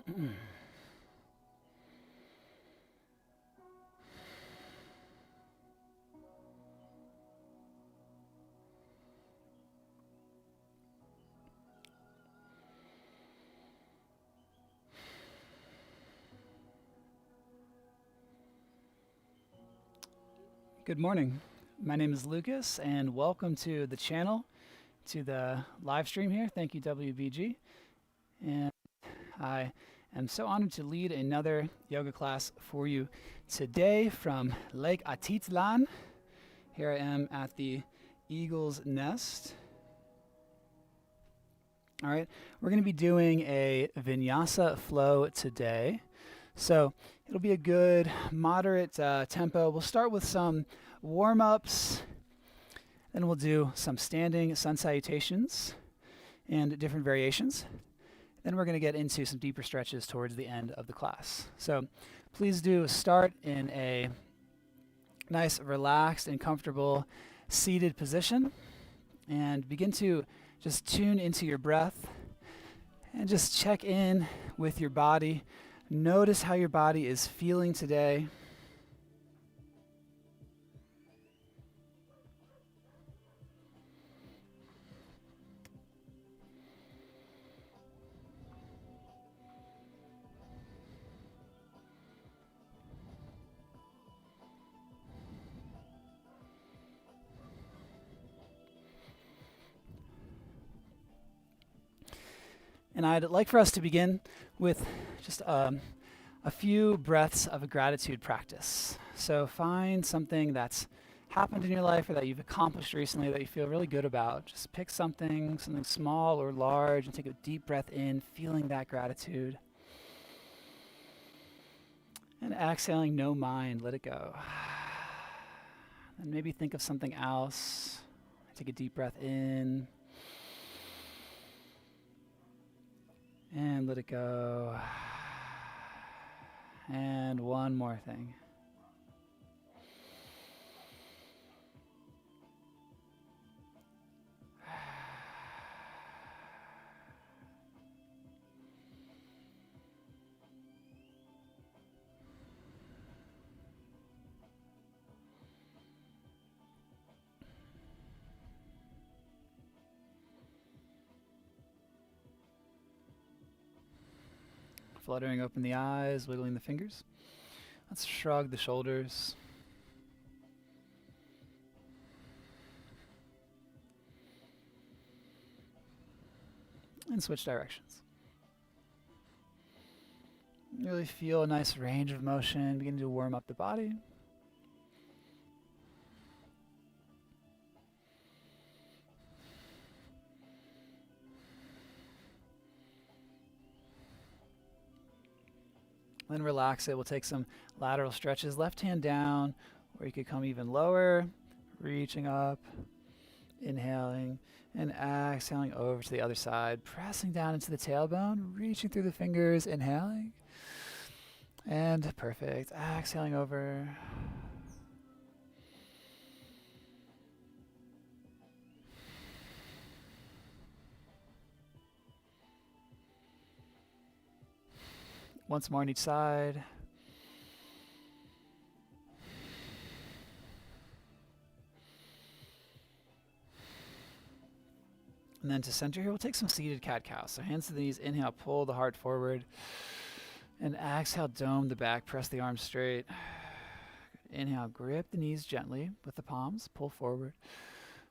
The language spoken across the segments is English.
Good morning. My name is Lucas, and welcome to the channel, to the live stream here. Thank you, WBG. And I am so honored to lead another yoga class for you today from Lake Atitlan. Here I am at the Eagle's Nest. All right, we're going to be doing a vinyasa flow today. So it'll be a good moderate tempo. We'll start with some warm-ups, then we'll do some standing sun salutations and different variations. Then we're going to get into some deeper stretches towards the end of the class. So please do start in a nice, relaxed, and comfortable seated position, and begin to just tune into your breath and just check in with your body. Notice how your body is feeling today. And I'd like for us to begin with just a few breaths of a gratitude practice. So find something that's happened in your life or that you've accomplished recently that you feel really good about. Just pick something small or large, and take a deep breath in, feeling that gratitude. And exhaling, no mind, let it go. And maybe think of something else. Take a deep breath in. And let it go. And one more thing. Fluttering open the eyes, wiggling the fingers. Let's shrug the shoulders. And switch directions. Really feel a nice range of motion, begin to warm up the body. Then relax it. We'll take some lateral stretches. Left hand down, or you could come even lower, reaching up, inhaling, and exhaling over to the other side, pressing down into the tailbone, reaching through the fingers, inhaling, and perfect. Exhaling over. Once more on each side. And then to center here, we'll take some seated cat-cow. So hands to the knees, inhale, pull the heart forward. And exhale, dome the back, press the arms straight. Inhale, grip the knees gently with the palms, pull forward.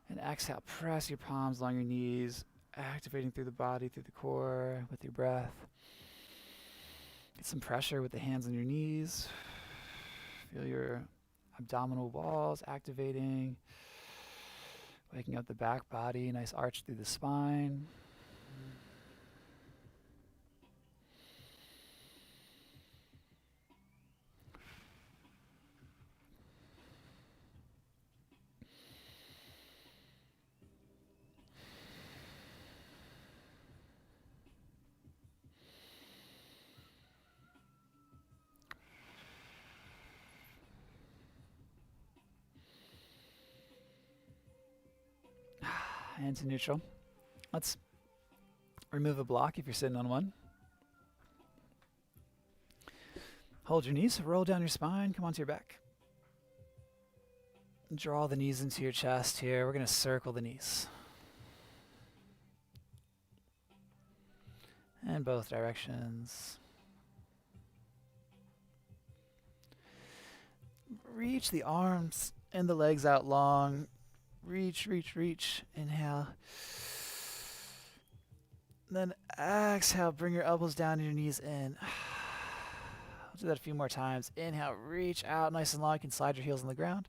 And exhale, press your palms along your knees, activating through the body, through the core, with your breath. Get some pressure with the hands on your knees. Feel your abdominal walls activating. Waking up the back body, nice arch through the spine. And to neutral. Let's remove a block if you're sitting on one. Hold your knees, roll down your spine, come onto your back. Draw the knees into your chest here. We're going to circle the knees. In both directions. Reach the arms and the legs out long. Reach, reach, reach. Inhale. Then exhale, bring your elbows down and your knees in. I'll do that a few more times. Inhale, reach out nice and long. You can slide your heels on the ground.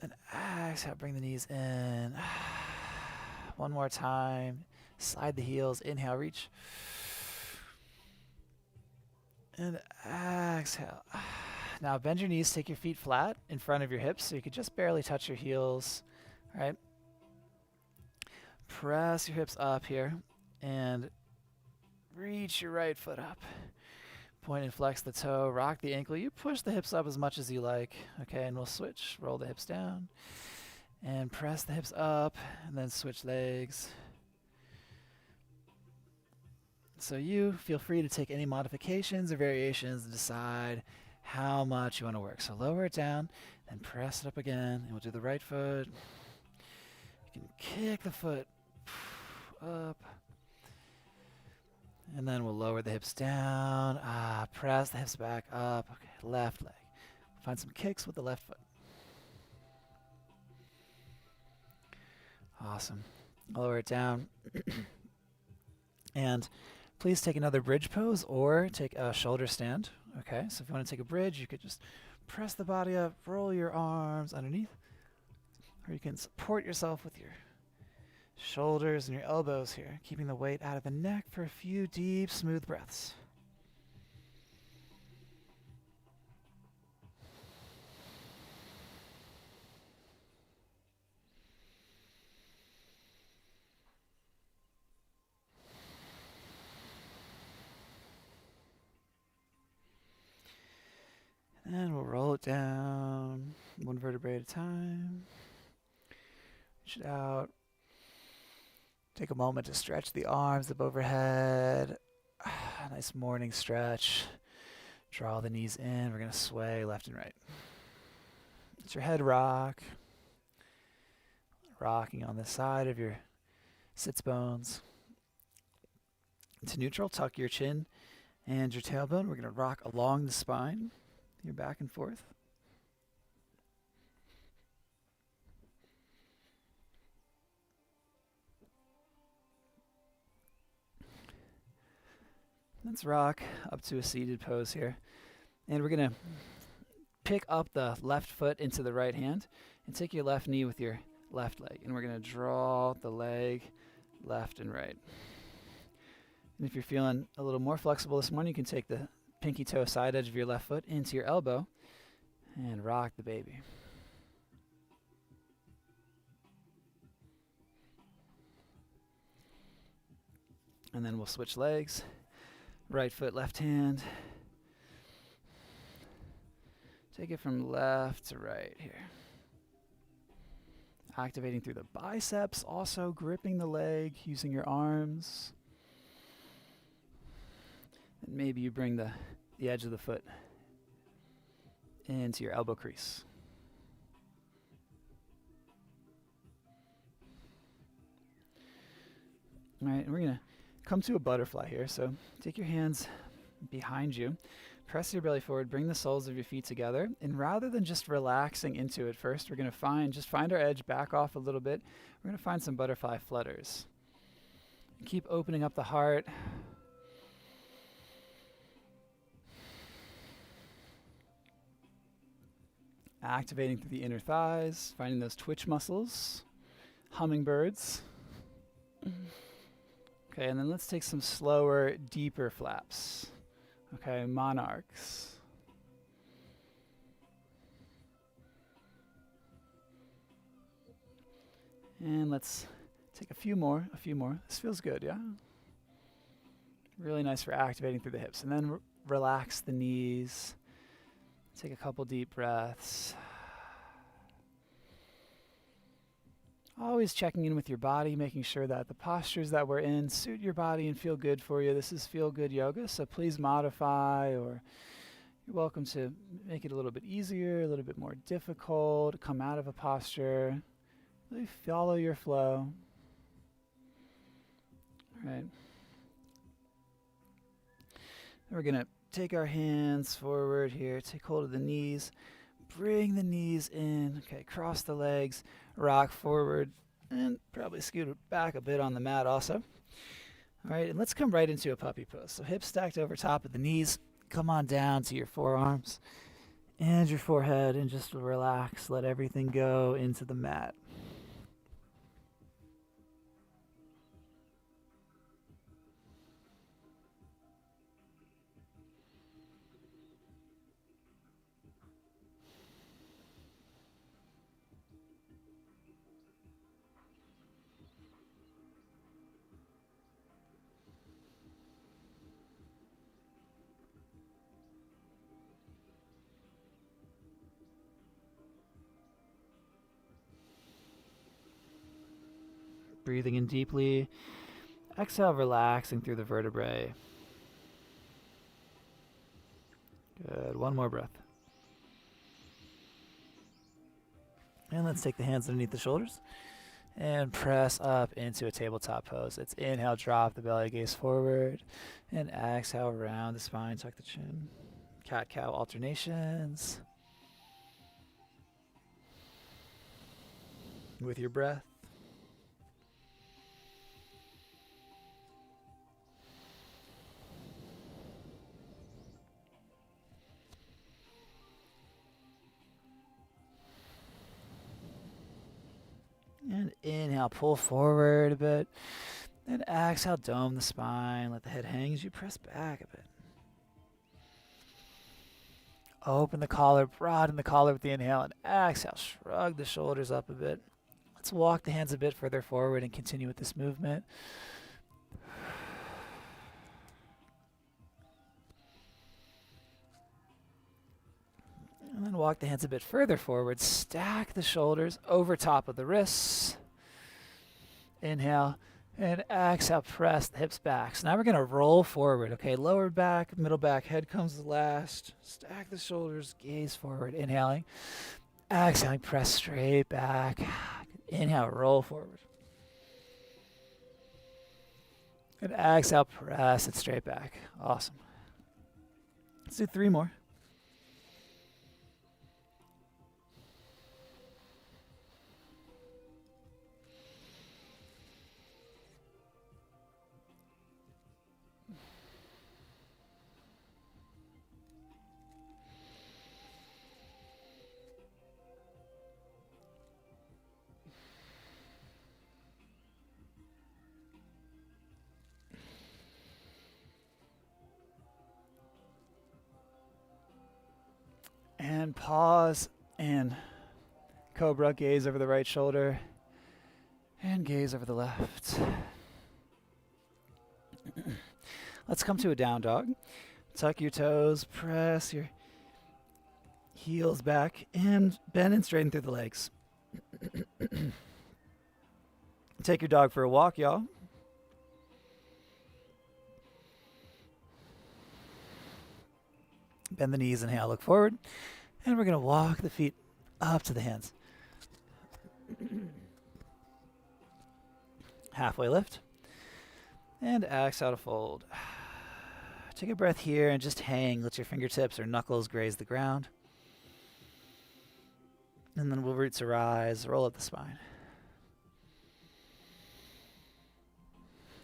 Then exhale, bring the knees in. One more time. Slide the heels. Inhale, reach. And exhale. Now bend your knees, take your feet flat in front of your hips so you could just barely touch your heels. All right. Press your hips up here and reach your right foot up. Point and flex the toe, rock the ankle. You push the hips up as much as you like. Okay, and we'll switch. Roll the hips down and press the hips up and then switch legs. So you feel free to take any modifications or variations and decide how much you want to work. So lower it down, then press it up again, and we'll do the right foot. You can kick the foot up, and then we'll lower the hips down, press the hips back up. Okay, left leg. Find some kicks with the left foot. Awesome. Lower it down. And please take another bridge pose or take a shoulder stand. Okay, so if you want to take a bridge, you could just press the body up, roll your arms underneath, or you can support yourself with your shoulders and your elbows here, keeping the weight out of the neck for a few deep, smooth breaths. And we'll roll it down, one vertebrae at a time. Reach it out. Take a moment to stretch the arms up overhead. Nice morning stretch. Draw the knees in. We're going to sway left and right. Let your head rock. Rocking on the side of your sits bones. To neutral, tuck your chin and your tailbone. We're going to rock along the spine. You're back and forth. Let's rock up to a seated pose here. And we're going to pick up the left foot into the right hand and take your left knee with your left leg. And we're going to draw the leg left and right. And if you're feeling a little more flexible this morning, you can take the pinky toe side edge of your left foot into your elbow and rock the baby. And then we'll switch legs. Right foot, left hand. Take it from left to right here. Activating through the biceps, also gripping the leg, using your arms. And maybe you bring the edge of the foot into your elbow crease. All right, and we're going to come to a butterfly here. So take your hands behind you, press your belly forward, bring the soles of your feet together, and rather than just relaxing into it first, we're going to find our edge, back off a little bit. We're going to find some butterfly flutters. Keep opening up the heart. Activating through the inner thighs, finding those twitch muscles, hummingbirds. Okay, and then let's take some slower, deeper flaps. Okay, monarchs. And let's take a few more. This feels good, yeah? Really nice for activating through the hips. And then relax the knees. Take a couple deep breaths. Always checking in with your body, making sure that the postures that we're in suit your body and feel good for you. This is Feel Good Yoga, so please modify, or you're welcome to make it a little bit easier, a little bit more difficult, come out of a posture. Really follow your flow. All right. We're going to take our hands forward here, take hold of the knees, bring the knees in, okay, cross the legs, rock forward, and probably scoot it back a bit on the mat also. All right, and let's come right into a puppy pose. So hips stacked over top of the knees, come on down to your forearms and your forehead, and just relax, let everything go into the mat. Breathing in deeply. Exhale, relaxing through the vertebrae. Good. One more breath. And let's take the hands underneath the shoulders and press up into a tabletop pose. It's inhale, drop the belly, gaze forward. And exhale, round the spine, tuck the chin. Cat-cow alternations. With your breath. And inhale, pull forward a bit. And exhale, dome the spine. Let the head hang as you press back a bit. Open the collar, broaden the collar with the inhale, and exhale, shrug the shoulders up a bit. Let's walk the hands a bit further forward and continue with this movement. And then walk the hands a bit further forward. Stack the shoulders over top of the wrists. Inhale. And exhale, press the hips back. So now we're going to roll forward. Okay, lower back, middle back, head comes last. Stack the shoulders, gaze forward. Inhaling. Exhaling, press straight back. Inhale, roll forward. And exhale, press it straight back. Awesome. Let's do 3 more. And pause and cobra, gaze over the right shoulder and gaze over the left. Let's come to a down dog. Tuck your toes, press your heels back, and bend and straighten through the legs. Take your dog for a walk, y'all. Bend the knees, inhale, look forward. And we're going to walk the feet up to the hands. Halfway lift. And exhale to fold. Take a breath here and just hang. Let your fingertips or knuckles graze the ground. And then we'll root to rise, roll up the spine.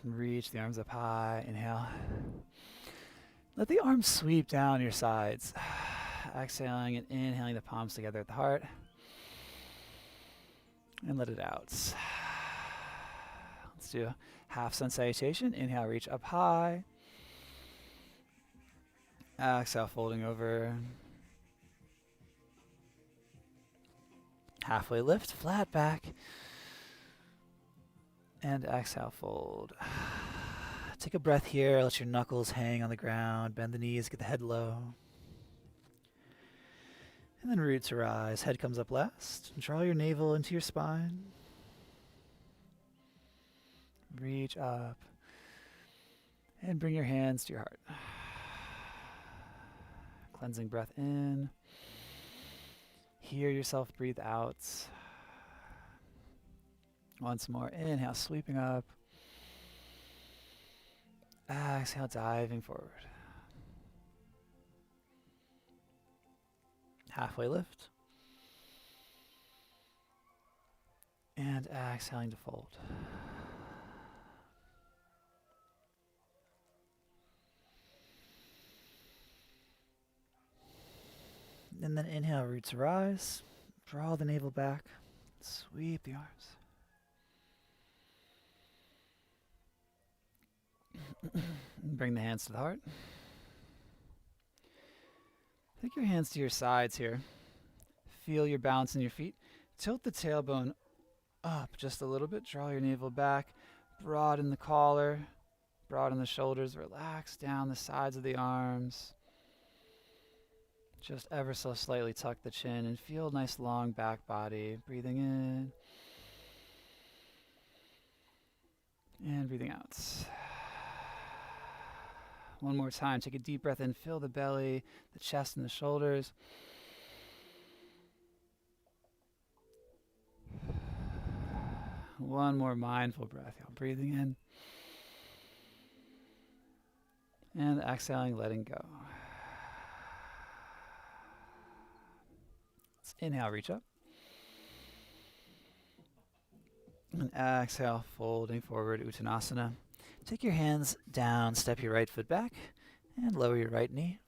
Reach the arms up high, inhale. Let the arms sweep down your sides. Exhaling and inhaling the palms together at the heart. And let it out. Let's do half Sun Salutation. Inhale, reach up high. Exhale, folding over. Halfway lift, flat back. And exhale, fold. Take a breath here. Let your knuckles hang on the ground. Bend the knees, get the head low. And then root to rise. Head comes up last. Draw your navel into your spine. Reach up and bring your hands to your heart. Cleansing breath in. Hear yourself breathe out. Once more, inhale, sweeping up. Exhale, diving forward. Halfway lift. And exhaling to fold. And then inhale, roots rise. Draw the navel back. Sweep the arms. Bring the hands to the heart. Take your hands to your sides here. Feel your balance in your feet. Tilt the tailbone up just a little bit. Draw your navel back. Broaden the collar. Broaden the shoulders. Relax down the sides of the arms. Just ever so slightly tuck the chin and feel a nice long back body. Breathing in. And breathing out. One more time. Take a deep breath in. Fill the belly, the chest, and the shoulders. One more mindful breath. Breathing in. And exhaling, letting go. Let's inhale, reach up. And exhale, folding forward, Uttanasana. Take your hands down, step your right foot back, and lower your right knee.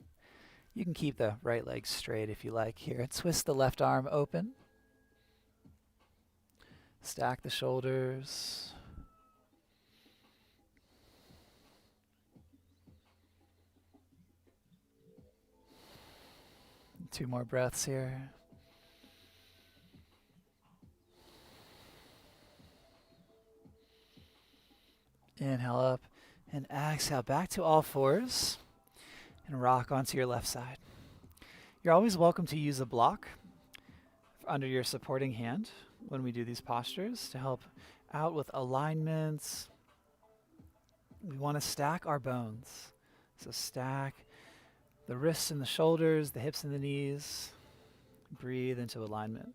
You can keep the right leg straight if you like here. Twist the left arm open. Stack the shoulders. Two more breaths here. Inhale up and exhale back to all fours and rock onto your left side. You're always welcome to use a block under your supporting hand when we do these postures to help out with alignments. We want to stack our bones. So stack the wrists and the shoulders, the hips and the knees. Breathe into alignment.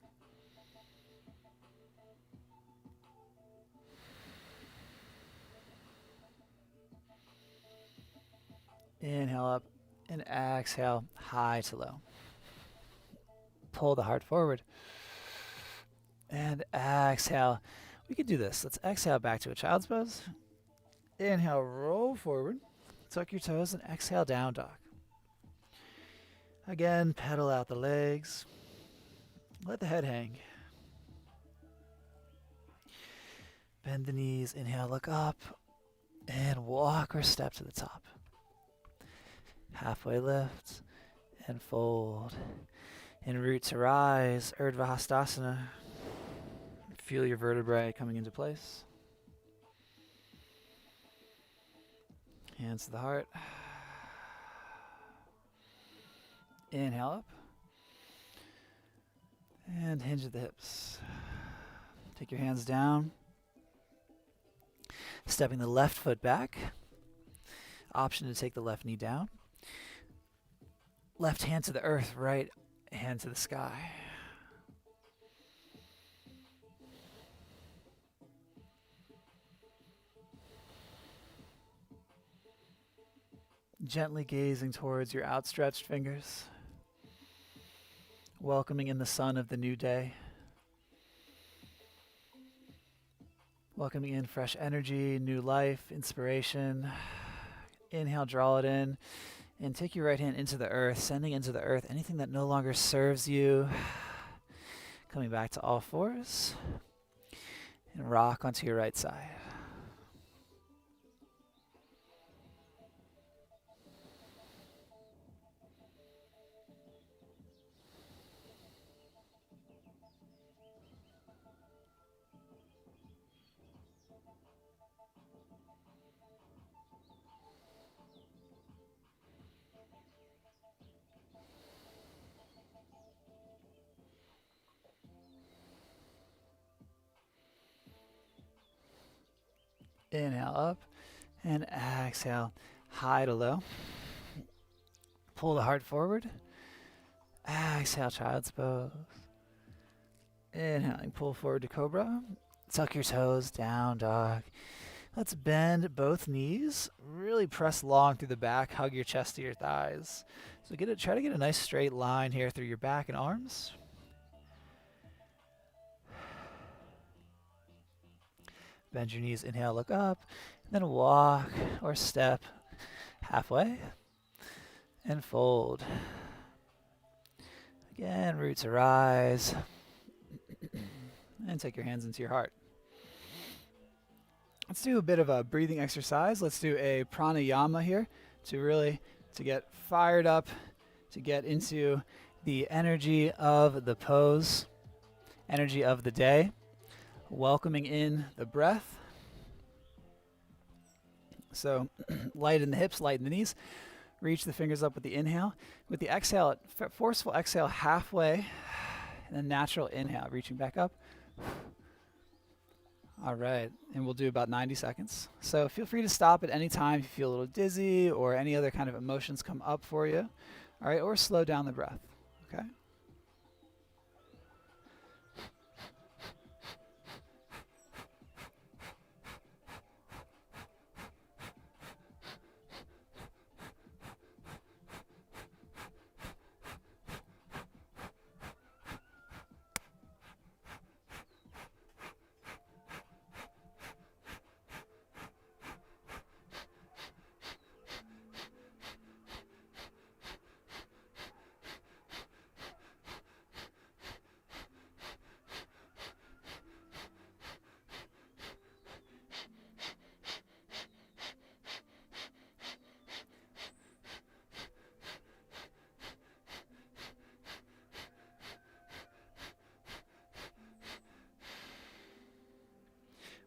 Inhale up and exhale, high to low. Pull the heart forward. And exhale. We could do this. Let's exhale back to a child's pose. Inhale, roll forward. Tuck your toes and exhale, down dog. Again, pedal out the legs. Let the head hang. Bend the knees. Inhale, look up. And walk or step to the top. Halfway lift and fold. And root to rise, Urdhva Hastasana. Feel your vertebrae coming into place. Hands to the heart. Inhale up. And hinge at the hips. Take your hands down. Stepping the left foot back. Option to take the left knee down. Left hand to the earth, right hand to the sky. Gently gazing towards your outstretched fingers. Welcoming in the sun of the new day. Welcoming in fresh energy, new life, inspiration. Inhale, draw it in. And take your right hand into the earth, sending into the earth anything that no longer serves you. Coming back to all fours. And rock onto your right side. Inhale up and exhale high to low. Pull the heart forward. Exhale, child's pose. Inhaling, pull forward to cobra. Tuck your toes, down dog. Let's bend both knees. Really press long through the back. Hug your chest to your thighs. So try to get a nice straight line here through your back and arms. Bend your knees, inhale, look up. Then walk or step halfway and fold. Again, roots arise. And take your hands into your heart. Let's do a bit of a breathing exercise. Let's do a pranayama here to get fired up, to get into the energy of the pose, energy of the day, welcoming in the breath. So lighten the hips, lighten the knees. Reach the fingers up with the inhale. With the exhale, forceful exhale halfway, and then natural inhale, reaching back up. All right, and we'll do about 90 seconds. So feel free to stop at any time if you feel a little dizzy or any other kind of emotions come up for you. All right, or slow down the breath, okay?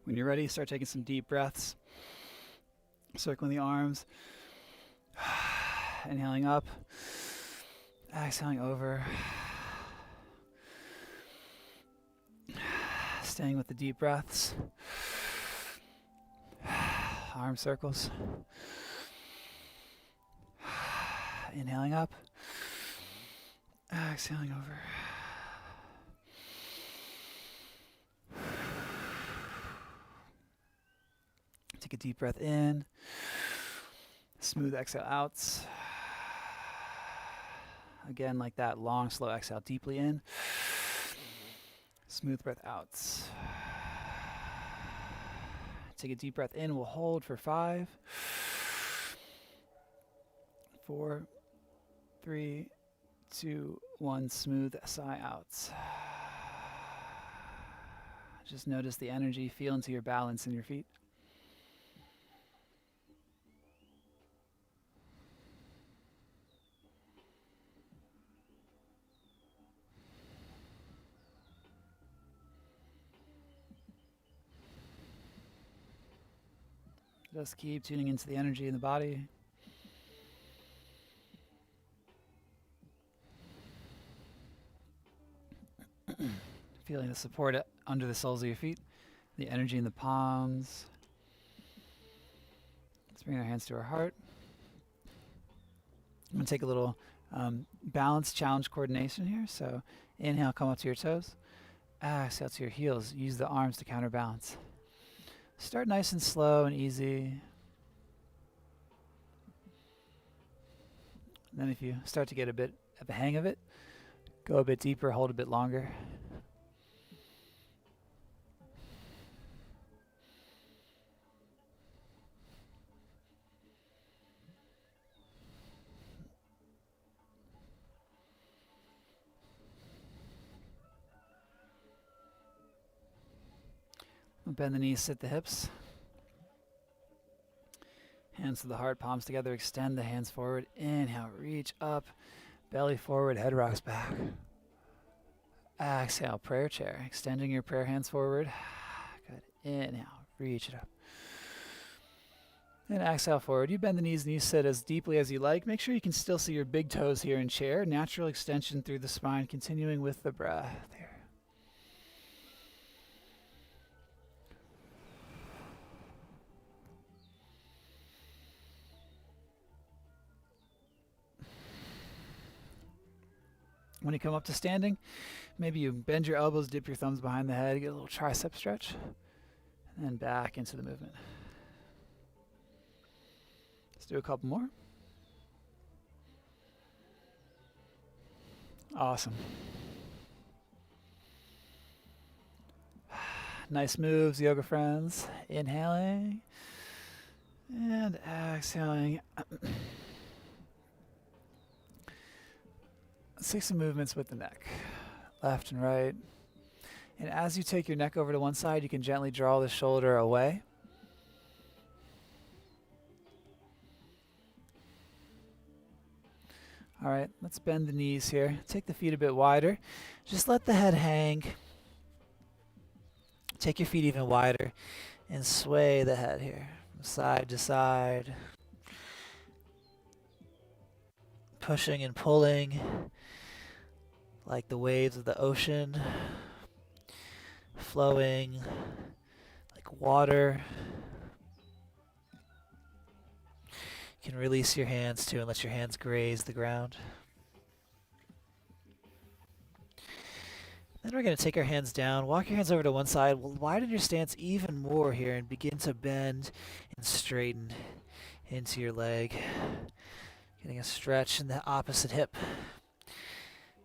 When you're ready, start taking some deep breaths. Circling the arms. Inhaling up. Exhaling over. Staying with the deep breaths. Arm circles. Inhaling up. Exhaling over. Take a deep breath in. Smooth exhale out. Again, like that, long, slow exhale deeply in. Smooth breath out. Take a deep breath in. We'll hold for 5, 4, 3, 2, 1. Smooth sigh out. Just notice the energy. Feel into your balance in your feet. Just keep tuning into the energy in the body. Feeling the support under the soles of your feet, the energy in the palms. Let's bring our hands to our heart. I'm going to take a little balance, challenge, coordination here. So inhale, come up to your toes. Exhale to your heels. Use the arms to counterbalance. Start nice and slow and easy. And then if you start to get a bit of a hang of it, go a bit deeper, hold a bit longer. Bend the knees, sit the hips. Hands to the heart, palms together, extend the hands forward. Inhale, reach up, belly forward, head rocks back. Exhale, prayer chair, extending your prayer hands forward. Good. Inhale, reach it up. And exhale forward. You bend the knees and you sit as deeply as you like. Make sure you can still see your big toes here in chair. Natural extension through the spine, continuing with the breath here. When you come up to standing, maybe you bend your elbows, dip your thumbs behind the head, get a little tricep stretch, and then back into the movement. Let's do a couple more. Awesome. Nice moves, yoga friends. Inhaling and exhaling. Let's take some movements with the neck, left and right. And as you take your neck over to one side, you can gently draw the shoulder away. All right, let's bend the knees here. Take the feet a bit wider. Just let the head hang. Take your feet even wider and sway the head here from side to side. Pushing and pulling like the waves of the ocean. Flowing like water. You can release your hands too and let your hands graze the ground. Then we're going to take our hands down, walk your hands over to one side, we'll widen your stance even more here and begin to bend and straighten into your leg. Getting a stretch in the opposite hip.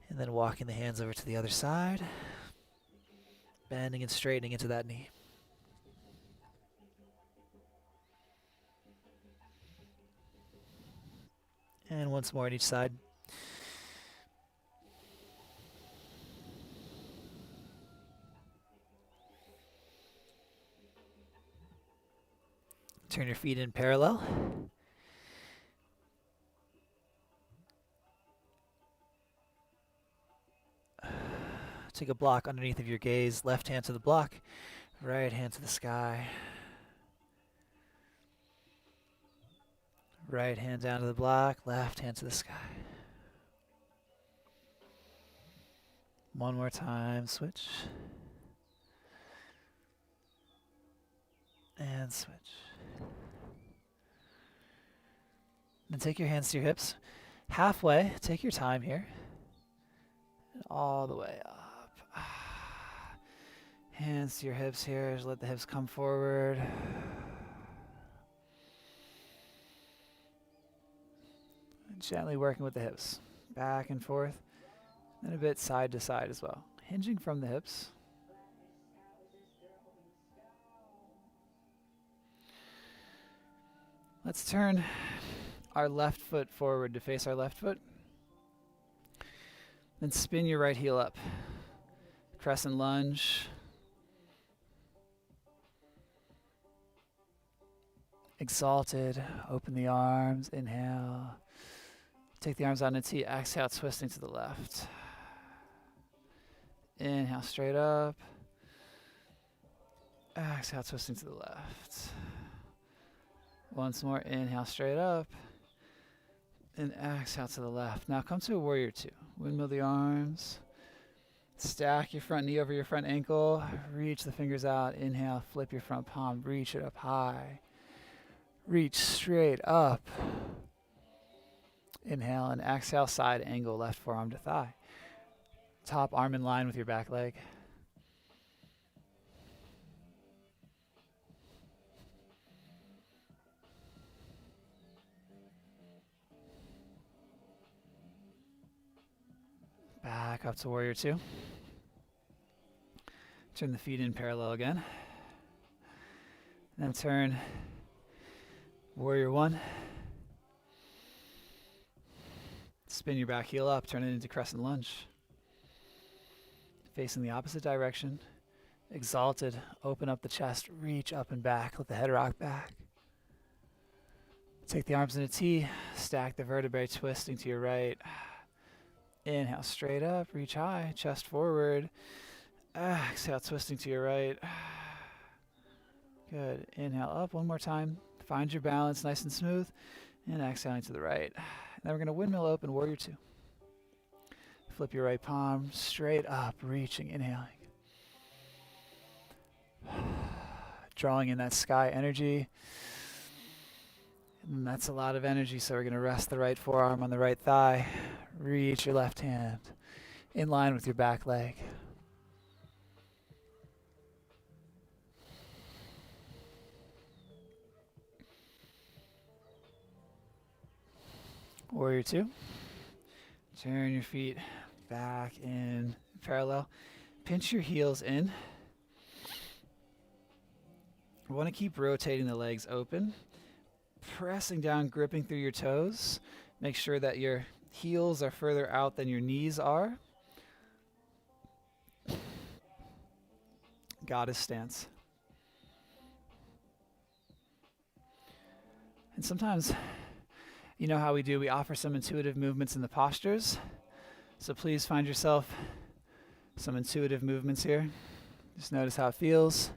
And then walking the hands over to the other side. Bending and straightening into that knee. And once more on each side. Turn your feet in parallel. Take a block underneath of your gaze. Left hand to the block, right hand to the sky. Right hand down to the block, left hand to the sky. One more time, switch. And switch. Then take your hands to your hips. Halfway, take your time here. And all the way up. Hands to your hips here. Just let the hips come forward. And gently working with the hips. Back and forth. And a bit side to side as well. Hinging from the hips. Let's turn our left foot forward to face our left foot. Then spin your right heel up. Crescent lunge. Exalted. Open the arms. Inhale. Take the arms out in a T. Exhale, twisting to the left. Inhale, straight up. Exhale, twisting to the left. Once more, inhale, straight up. And exhale to the left. Now come to a warrior two. Windmill the arms. Stack your front knee over your front ankle. Reach the fingers out. Inhale, flip your front palm. Reach it up high. Reach straight up. Inhale and exhale, side angle, left forearm to thigh. Top arm in line with your back leg. Back up to warrior two. Turn the feet in parallel again. Then turn warrior one. Spin your back heel up, turn it into crescent lunge. Facing the opposite direction. Exalted, open up the chest, reach up and back, let the head rock back. Take the arms in a T, stack the vertebrae, twisting to your right. Inhale, straight up, reach high, chest forward. Exhale, twisting to your right. Good. Inhale up one more time. Find your balance nice and smooth. And exhaling to the right. Now we're going to windmill open, warrior two. Flip your right palm straight up, reaching, inhaling. Drawing in that sky energy. And that's a lot of energy, so we're going to rest the right forearm on the right thigh. Reach your left hand. in line with your back leg. Warrior 2. Turn your feet back in parallel. Pinch your heels in. You want to keep rotating the legs open. Pressing down, gripping through your toes. Make sure that your heels are further out than your knees are. Goddess stance. And sometimes, you know how we do, we offer some intuitive movements in the postures. So please find yourself some intuitive movements here. Just notice how it feels.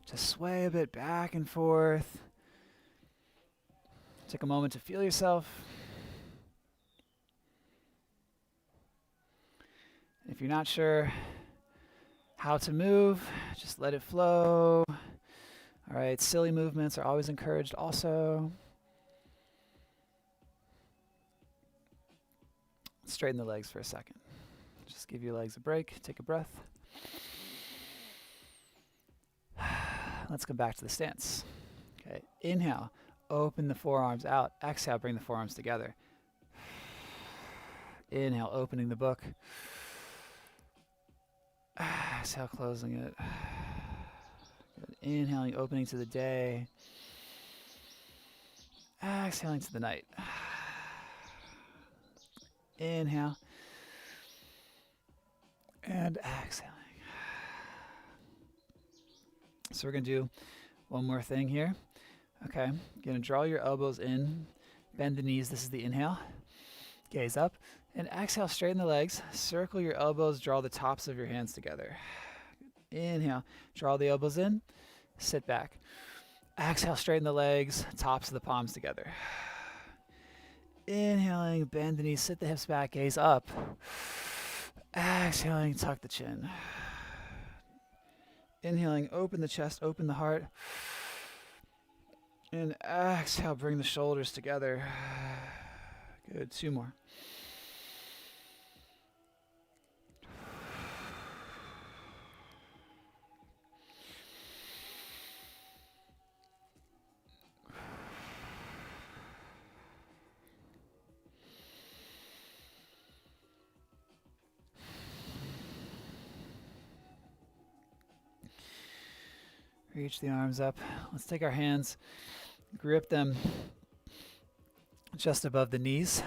Just sway a bit back and forth. Take a moment to feel yourself. If you're not sure how to move, just let it flow. All right, silly movements are always encouraged also. Straighten the legs for a second. Just give your legs a break. Take a breath. Let's come back to the stance. Okay, inhale, open the forearms out. Exhale, bring the forearms together. Inhale, opening the book. Exhale, closing it. Good. Inhaling, opening to the day. Exhaling to the night. Inhale. And exhaling. So we're going to do one more thing here. Okay, you're going to draw your elbows in, bend the knees. This is the inhale. Gaze up. And exhale, straighten the legs. Circle your elbows, draw the tops of your hands together. Inhale, draw the elbows in, sit back. Exhale, straighten the legs, tops of the palms together. Inhaling, bend the knees, sit the hips back, gaze up. Exhaling, tuck the chin. Inhaling, open the chest, open the heart. And exhale, bring the shoulders together. Good, 2 more. Reach the arms up. Let's take our hands, grip them just above the knees.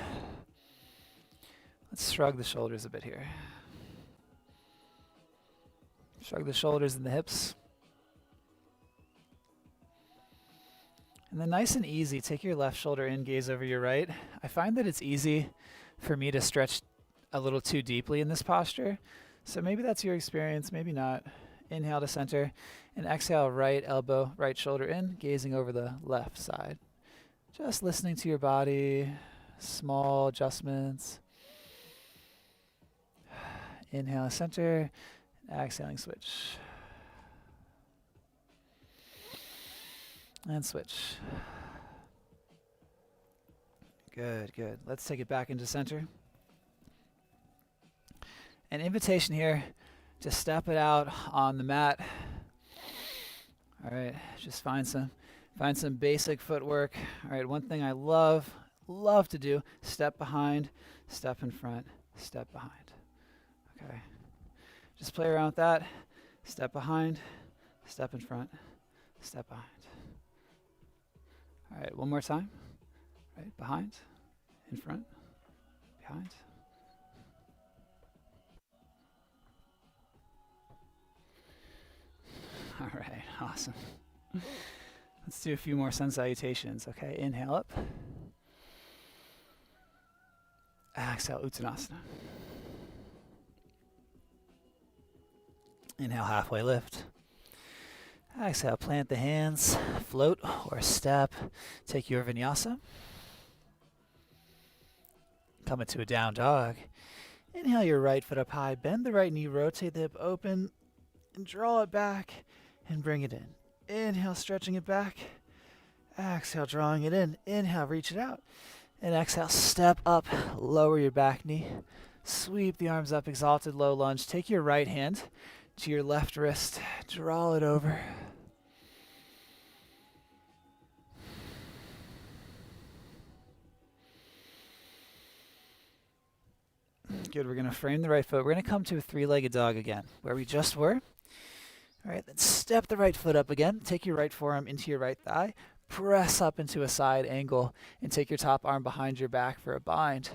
Let's shrug the shoulders a bit here. Shrug the shoulders and the hips. And then nice and easy, take your left shoulder in, gaze over your right. I find that it's easy for me to stretch a little too deeply in this posture. So maybe that's your experience, maybe not. Inhale to center, and exhale, right elbow, right shoulder in, gazing over the left side. Just listening to your body, small adjustments. Inhale, center, exhaling, switch. And switch. Good, good. Let's take it back into center. An invitation here. Just step it out on the mat. All right, just find some basic footwork. All right, one thing I love to do, step behind, step in front, step behind. Okay, just play around with that. Step behind, step in front, step behind. All right, one more time. All right, behind, in front, behind. All right, awesome. Let's do a few more sun salutations. Okay, inhale up. Exhale, Uttanasana. Inhale, halfway lift. Exhale, plant the hands, float or step. Take your vinyasa. Come into a down dog. Inhale your right foot up high, bend the right knee, rotate the hip open, and draw it back. And bring it in. Inhale, stretching it back. Exhale, drawing it in. Inhale, reach it out. And exhale, step up, lower your back knee. Sweep the arms up, exalted low lunge. Take your right hand to your left wrist. Draw it over. Good, we're going to frame the right foot. We're going to come to a three-legged dog again, where we just were. All right, then step the right foot up again. Take your right forearm into your right thigh. Press up into a side angle and take your top arm behind your back for a bind.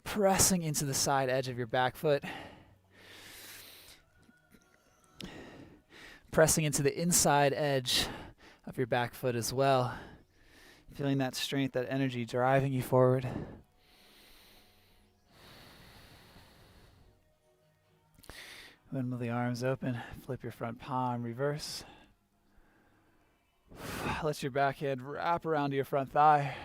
Pressing into the side edge of your back foot. Pressing into the inside edge of your back foot as well. Feeling that strength, that energy driving you forward. Windmill the arms open, flip your front palm, reverse. Let your backhand wrap around to your front thigh.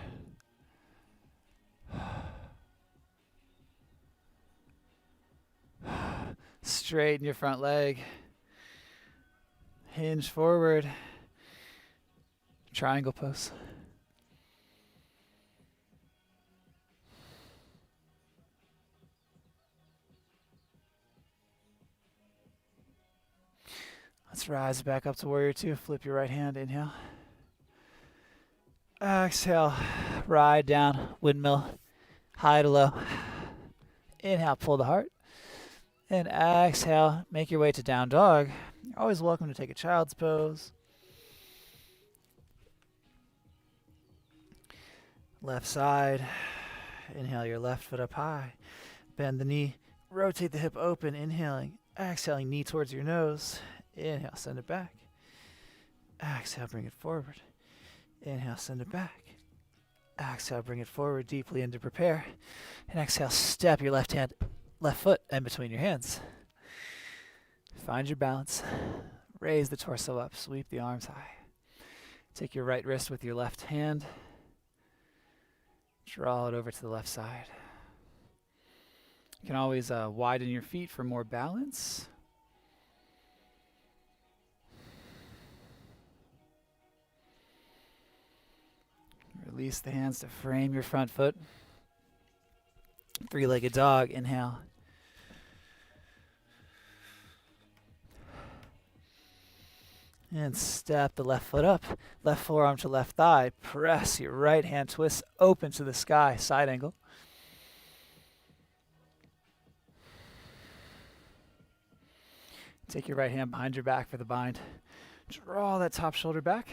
Straighten your front leg. Hinge forward. Triangle pose. Let's rise back up to warrior two. Flip your right hand. Inhale. Exhale. Ride down. Windmill. High to low. Inhale. Pull the heart. And exhale. Make your way to down dog. You're always welcome to take a child's pose. Left side. Inhale your left foot up high. Bend the knee. Rotate the hip open. Inhaling. Exhaling. Knee towards your nose. Inhale, send it back. Exhale, bring it forward. Inhale, send it back. Exhale, bring it forward deeply into prepare. And exhale, step your left foot in between your hands. Find your balance. Raise the torso up. Sweep the arms high. Take your right wrist with your left hand. Draw it over to the left side. You can always widen your feet for more balance. Release the hands to frame your front foot. Three-legged dog. Inhale. And step the left foot up. Left forearm to left thigh. Press your right hand, twist open to the sky. Side angle. Take your right hand behind your back for the bind. Draw that top shoulder back.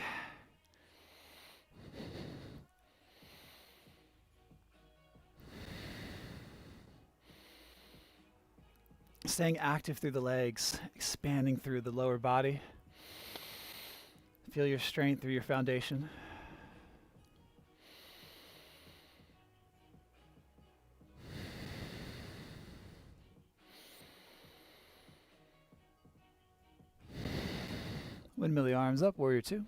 Staying active through the legs, expanding through the lower body. Feel your strength through your foundation. Windmill the arms up, warrior two.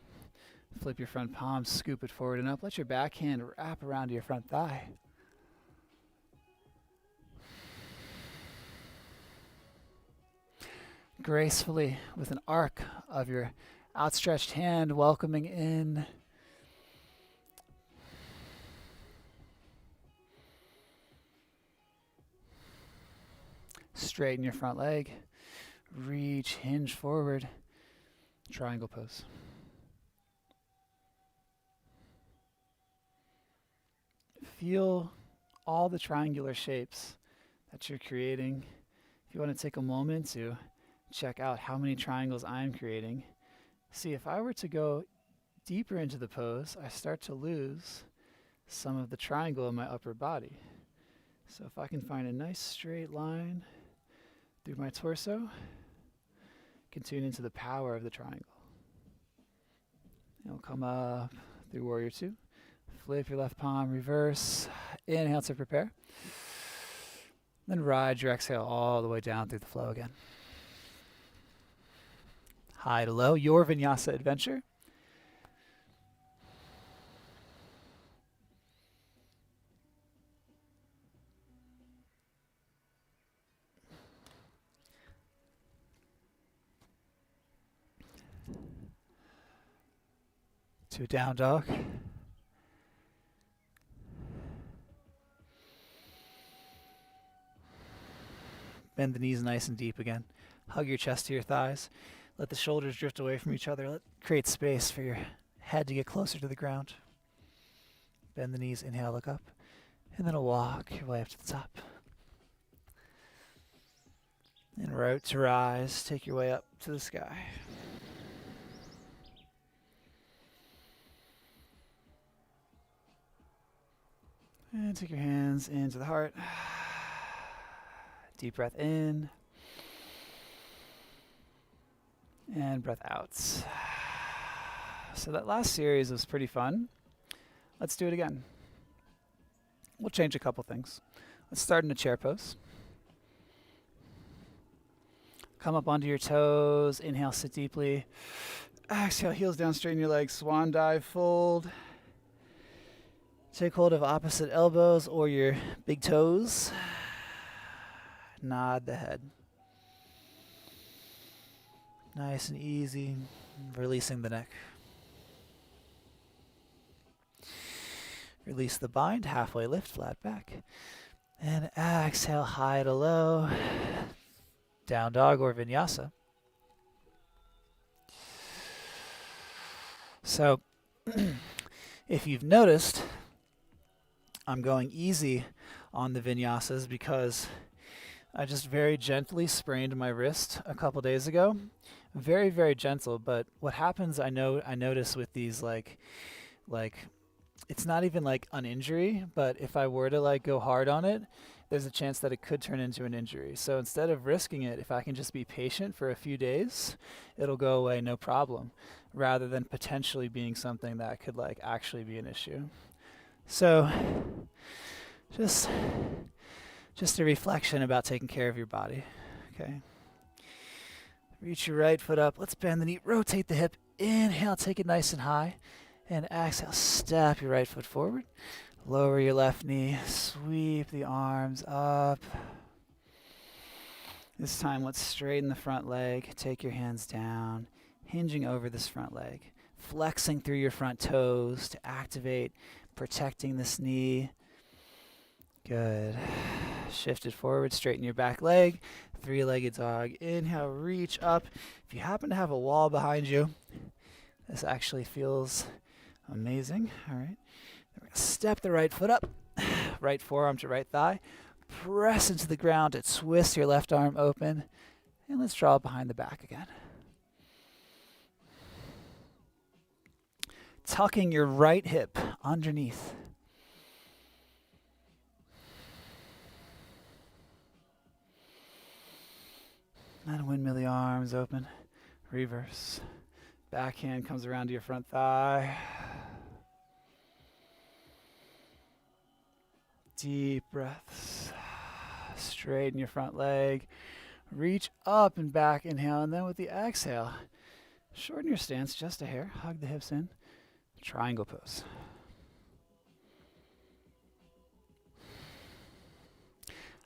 Flip your front palm, scoop it forward and up. Let your backhand wrap around to your front thigh. Gracefully, with an arc of your outstretched hand, welcoming in. Straighten your front leg. Reach, hinge forward. Triangle pose. Feel all the triangular shapes that you're creating. If you want to take a moment to check out how many triangles I'm creating. See, if I were to go deeper into the pose, I start to lose some of the triangle in my upper body. So if I can find a nice straight line through my torso, I can tune into the power of the triangle. And we'll come up through warrior two. Flip your left palm, reverse. Inhale to prepare. Then ride your exhale all the way down through the flow again. High to low, your vinyasa adventure. To a down dog. Bend the knees nice and deep again. Hug your chest to your thighs. Let the shoulders drift away from each other. Create space for your head to get closer to the ground. Bend the knees, inhale, look up. And then walk your way up to the top. And root to rise, take your way up to the sky. And take your hands into the heart. Deep breath in. And breath out. So that last series was pretty fun. Let's do it again. We'll change a couple things. Let's start in a chair pose. Come up onto your toes. Inhale, sit deeply. Exhale, heels down, straighten your legs. Swan dive, fold. Take hold of opposite elbows or your big toes. Nod the head. Nice and easy. Releasing the neck. Release the bind. Halfway lift, flat back. And exhale, high to low. Down dog or vinyasa. So, if you've noticed, I'm going easy on the vinyasas because I just very gently sprained my wrist a couple days ago. Very, very gentle, but what happens I notice with these like it's not even like an injury, but if I were to like go hard on it, there's a chance that it could turn into an injury. So instead of risking it, if I can just be patient for a few days, it'll go away no problem, rather than potentially being something that could like actually be an issue. So just a reflection about taking care of your body. Okay. Reach your right foot up. Let's bend the knee, rotate the hip. Inhale, take it nice and high. And exhale, step your right foot forward. Lower your left knee, sweep the arms up. This time, let's straighten the front leg. Take your hands down, hinging over this front leg. Flexing through your front toes to activate, protecting this knee. Good. Shift it forward, straighten your back leg. Three-legged dog. Inhale, reach up. If you happen to have a wall behind you, this actually feels amazing. All right. We're going to step the right foot up. Right forearm to right thigh. Press into the ground to twist your left arm open. And let's draw it behind the back again. Tucking your right hip underneath. And windmill the arms open. Reverse. Backhand comes around to your front thigh. Deep breaths. Straighten your front leg. Reach up and back. Inhale. And then with the exhale, shorten your stance just a hair. Hug the hips in. Triangle pose.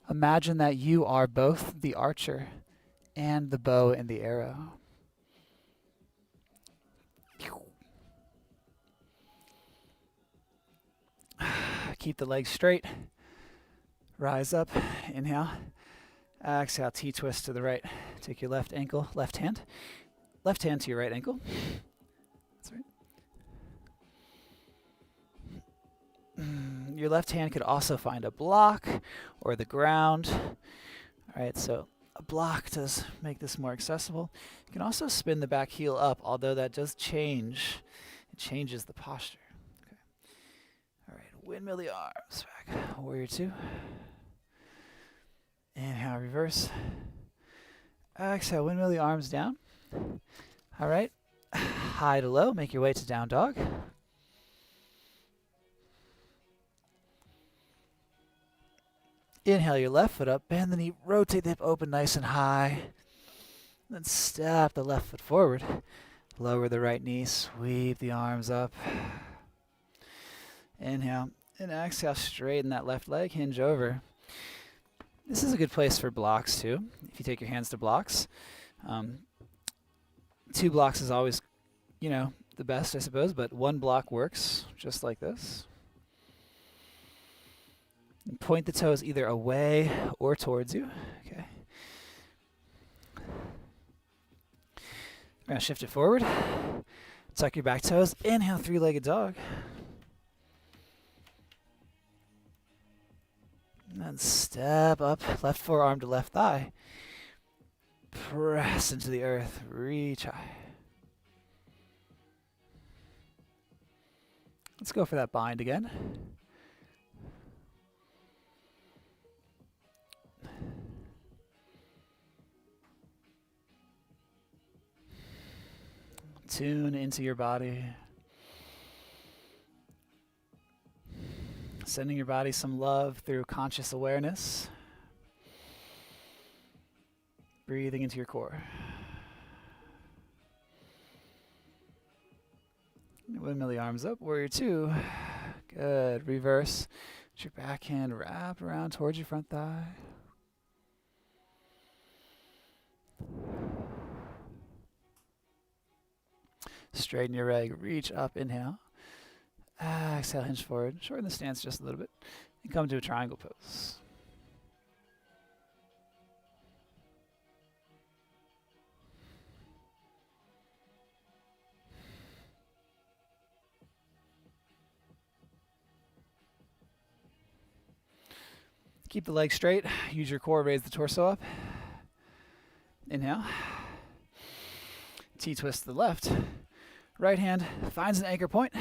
Imagine that you are both the archer and the bow and the arrow. Keep the legs straight. Rise up. Inhale. Exhale. T-twist to the right. Take your left ankle, left hand to your right ankle. That's right. Your left hand could also find a block or the ground. All right, so a block does make this more accessible. You can also spin the back heel up, although that does change. It changes the posture. Okay. All right, windmill the arms back. Warrior two. Inhale, reverse. Exhale, windmill the arms down. All right, high to low. Make your way to down dog. Inhale your left foot up, bend the knee, rotate the hip open nice and high. Then step the left foot forward. Lower the right knee, sweep the arms up. Inhale and exhale, straighten that left leg, hinge over. This is a good place for blocks too. If you take your hands to blocks. 2 blocks is always, the best, I suppose, but 1 block works just like this. And point the toes either away or towards you. Okay. We're going to shift it forward. Tuck your back toes. Inhale, three-legged dog. And then step up, left forearm to left thigh. Press into the earth, reach high. Let's go for that bind again. Tune into your body. Sending your body some love through conscious awareness. Breathing into your core. Windmill the arms up. Warrior two. Good. Reverse. Let your backhand wrap around towards your front thigh. Straighten your leg. Reach up. Inhale. Exhale. Hinge forward. Shorten the stance just a little bit. And come to a triangle pose. Keep the legs straight. Use your core. Raise the torso up. Inhale. T-twist to the left. Right hand finds an anchor point.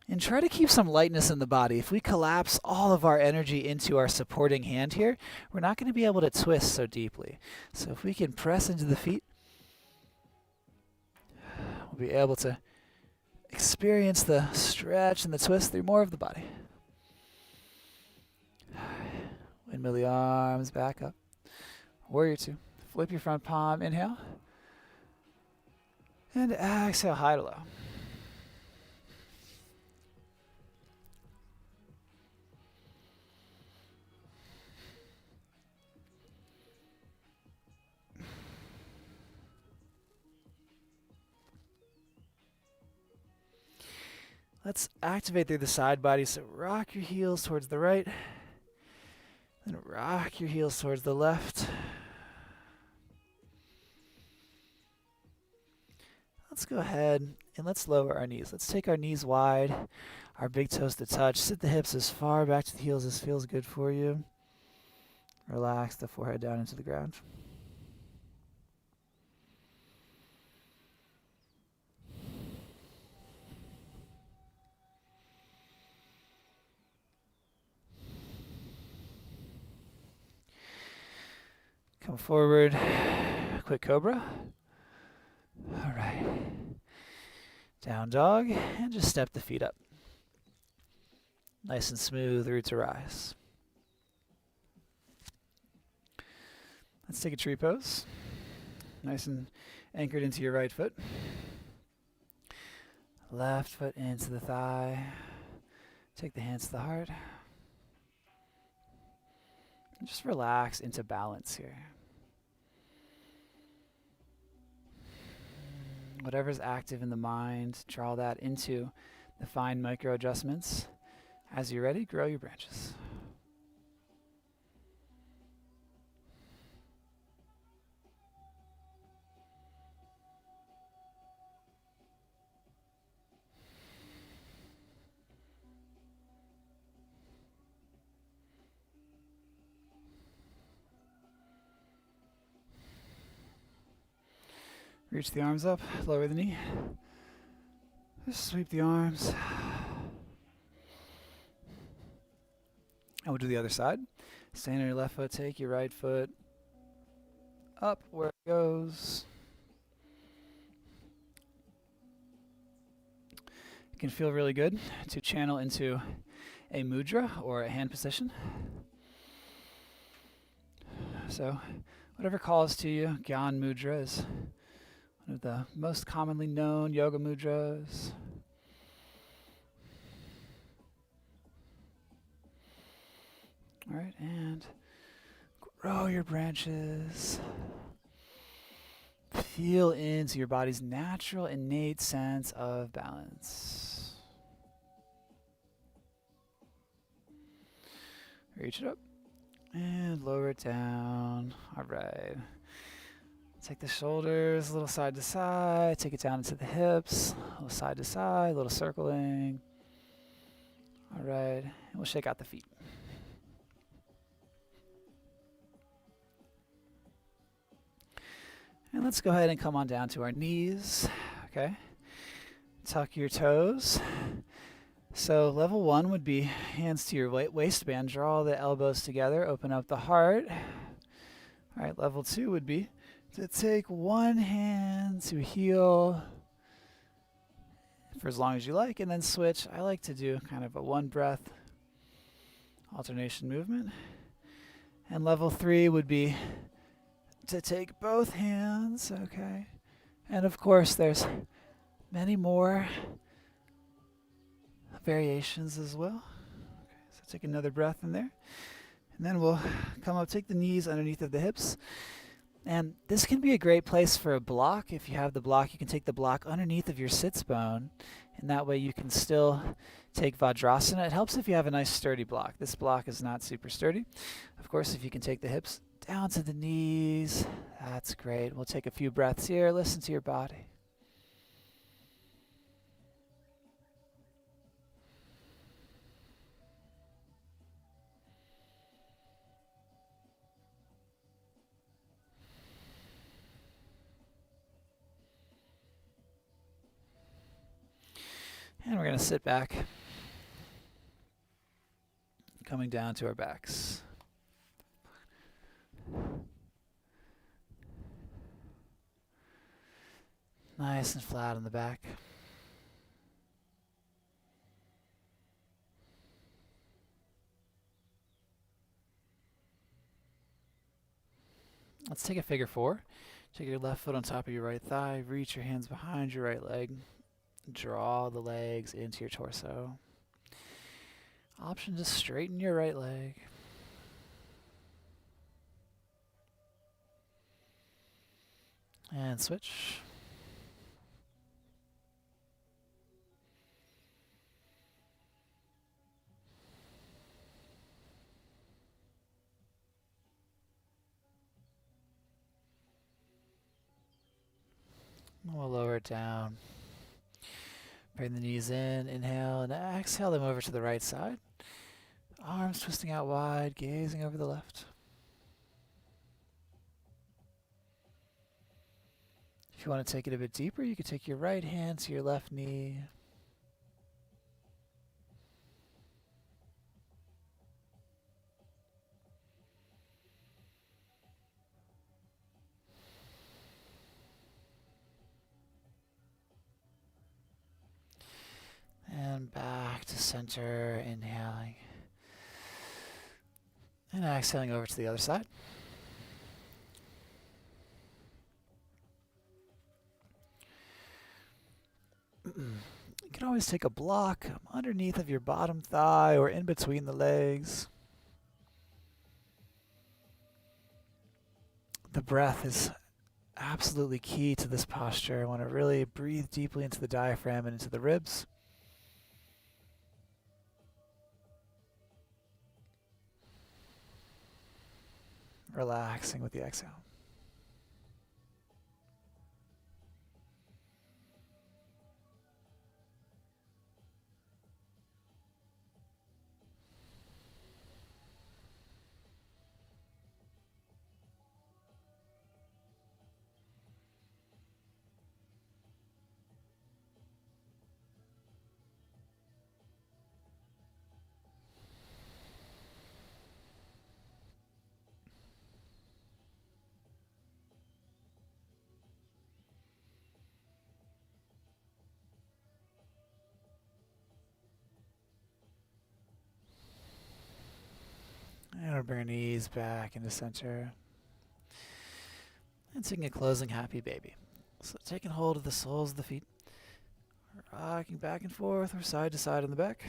And try to keep some lightness in the body. If we collapse all of our energy into our supporting hand here, we're not going to be able to twist so deeply. So if we can press into the feet, we'll be able to experience the stretch and the twist through more of the body. Windmill the arms back up. Warrior two. Flip your front palm. Inhale. And exhale, high to low. Let's activate through the side body. So rock your heels towards the right. Then rock your heels towards the left. Let's go ahead and let's lower our knees. Let's take our knees wide, our big toes to touch. Sit the hips as far back to the heels as feels good for you. Relax the forehead down into the ground. Come forward, quick cobra. All right. Down dog, and just step the feet up. Nice and smooth, root to rise. Let's take a tree pose. Nice and anchored into your right foot. Left foot into the thigh. Take the hands to the heart. And just relax into balance here. Whatever's active in the mind, draw that into the fine micro adjustments. As you're ready, grow your branches. Reach the arms up, lower the knee. Just sweep the arms. And we'll do the other side. Stand on your left foot, take your right foot up where it goes. It can feel really good to channel into a mudra or a hand position. So whatever calls to you, Gyan Mudra is one of the most commonly known yoga mudras. All right, and grow your branches. Feel into your body's natural, innate sense of balance. Reach it up. And lower it down. All right. Take the shoulders a little side to side. Take it down into the hips. A little side to side. A little circling. All right. And we'll shake out the feet. And let's go ahead and come on down to our knees. Okay. Tuck your toes. So level 1 would be hands to your waistband. Draw the elbows together. Open up the heart. All right. Level 2 would be to take one hand to heel for as long as you like, and then switch. I like to do kind of a one breath alternation movement. And level 3 would be to take both hands, okay? And of course, there's many more variations as well. Okay, so take another breath in there. And then we'll come up, take the knees underneath of the hips. And this can be a great place for a block. If you have the block, you can take the block underneath of your sits bone. And that way you can still take Vajrasana. It helps if you have a nice sturdy block. This block is not super sturdy. Of course, if you can take the hips down to the knees, that's great. We'll take a few breaths here. Listen to your body. And we're going to sit back, coming down to our backs. Nice and flat on the back. Let's take a figure 4. Take your left foot on top of your right thigh. Reach your hands behind your right leg. Draw the legs into your torso. Option to straighten your right leg. And switch. We'll lower it down. Bring the knees in, inhale, and exhale them over to the right side. Arms twisting out wide, gazing over the left. If you want to take it a bit deeper, you can take your right hand to your left knee. And back to center, inhaling. And exhaling over to the other side. You can always take a block underneath of your bottom thigh or in between the legs. The breath is absolutely key to this posture. I want to really breathe deeply into the diaphragm and into the ribs. Relaxing with the exhale. And we'll bring our knees back into center. And taking a closing happy baby. So taking hold of the soles of the feet. Rocking back and forth or side to side on the back.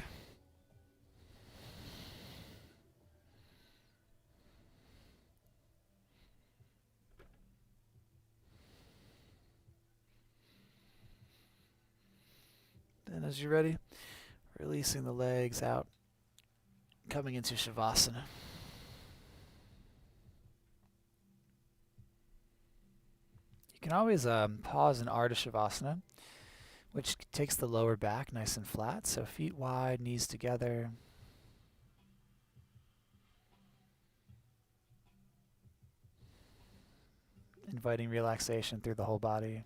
Then as you're ready, releasing the legs out. Coming into Shavasana. can always pause in Ardha Shavasana, which takes the lower back nice and flat. So feet wide, knees together. Inviting relaxation through the whole body.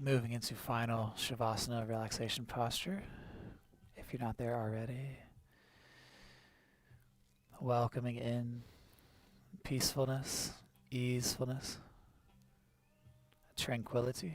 Moving into final Shavasana relaxation posture, if you're not there already. Welcoming in peacefulness, easefulness, tranquility.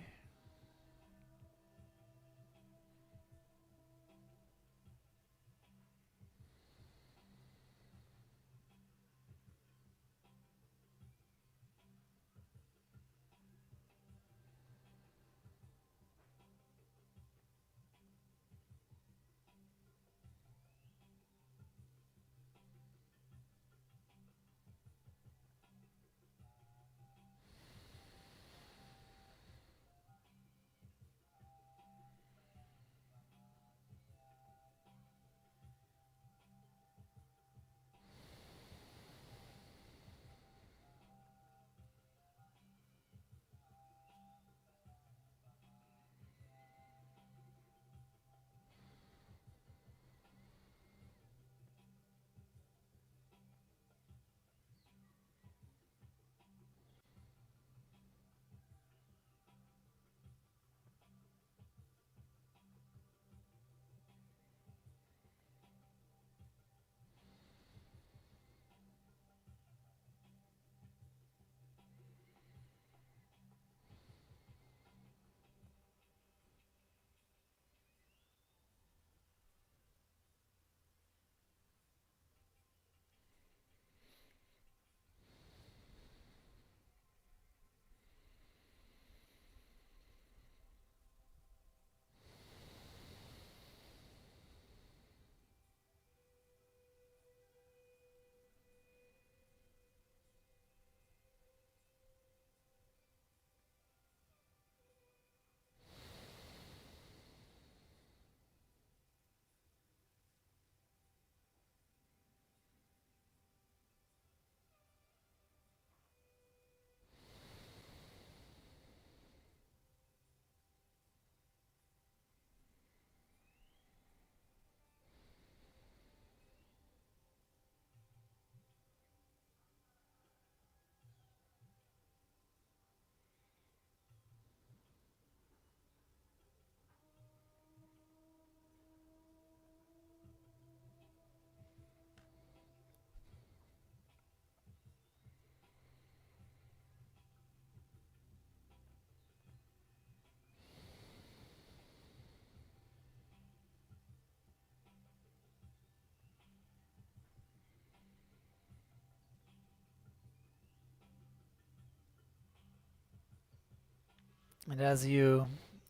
And as you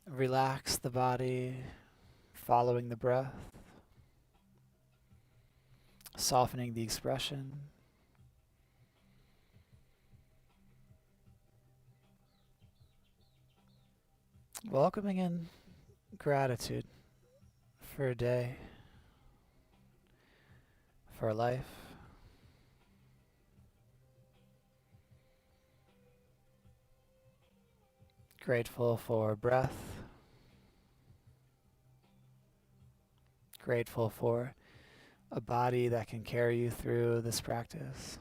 relax the body, following the breath, softening the expression, welcoming in gratitude for a day, for a life. Grateful for breath. Grateful for a body that can carry you through this practice.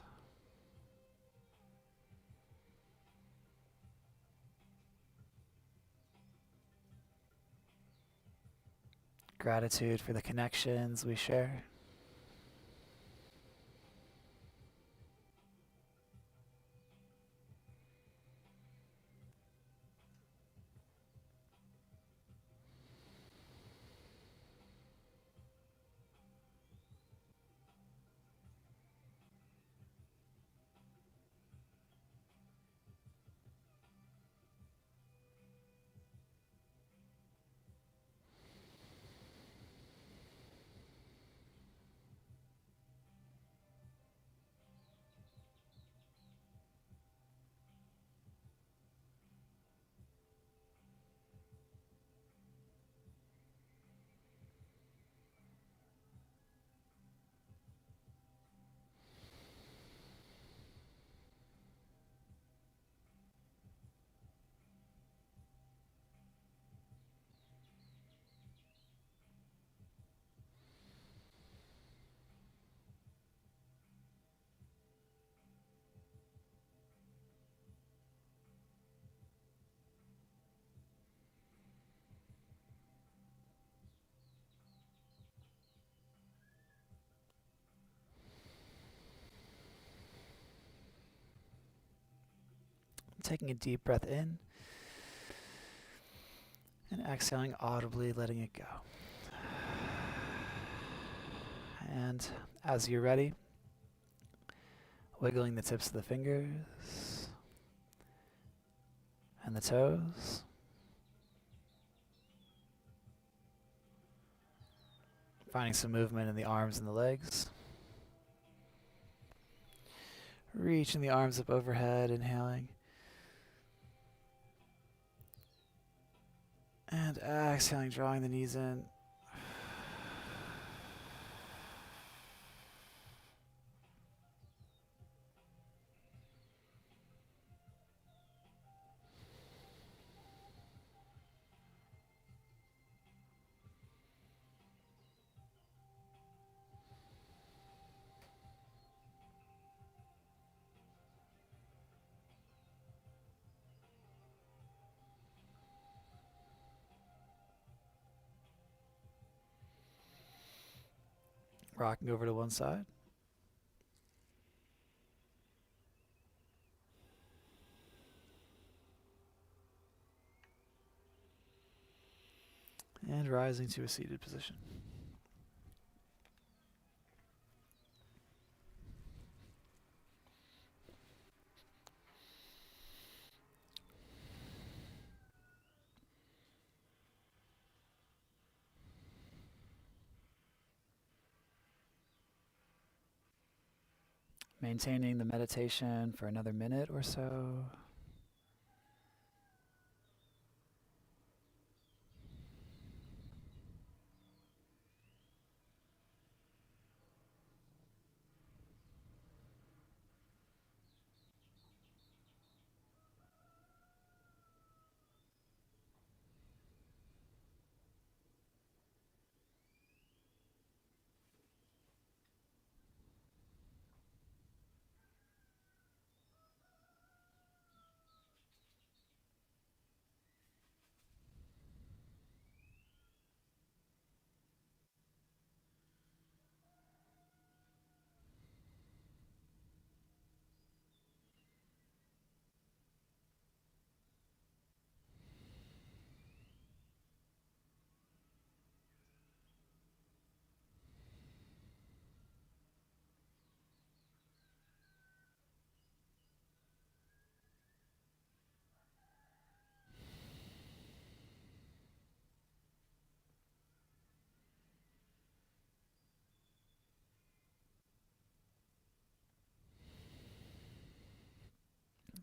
Gratitude for the connections we share. Taking a deep breath in and exhaling audibly, letting it go. And as you're ready, wiggling the tips of the fingers and the toes. Finding some movement in the arms and the legs. Reaching the arms up overhead, inhaling. And exhaling, drawing the knees in. Rocking over to one side. And rising to a seated position. Maintaining the meditation for another minute or so.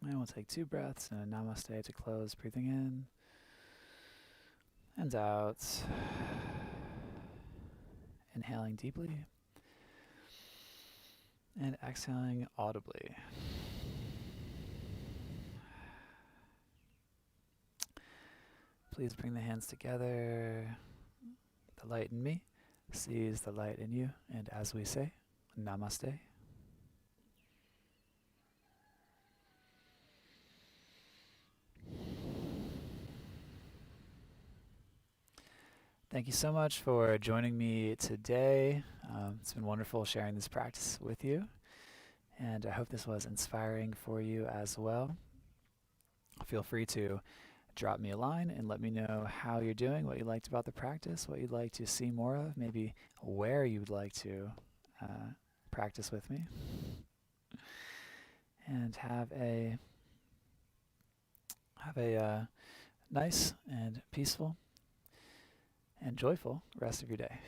And we'll take 2 breaths and a namaste to close, breathing in and out. Inhaling deeply and exhaling audibly. Please bring the hands together. The light in me sees the light in you, and as we say, namaste. Thank you so much for joining me today. It's been wonderful sharing this practice with you, and I hope this was inspiring for you as well. Feel free to drop me a line and let me know how you're doing, what you liked about the practice, what you'd like to see more of, maybe where you'd like to practice with me. And have a nice and peaceful and joyful rest of your day.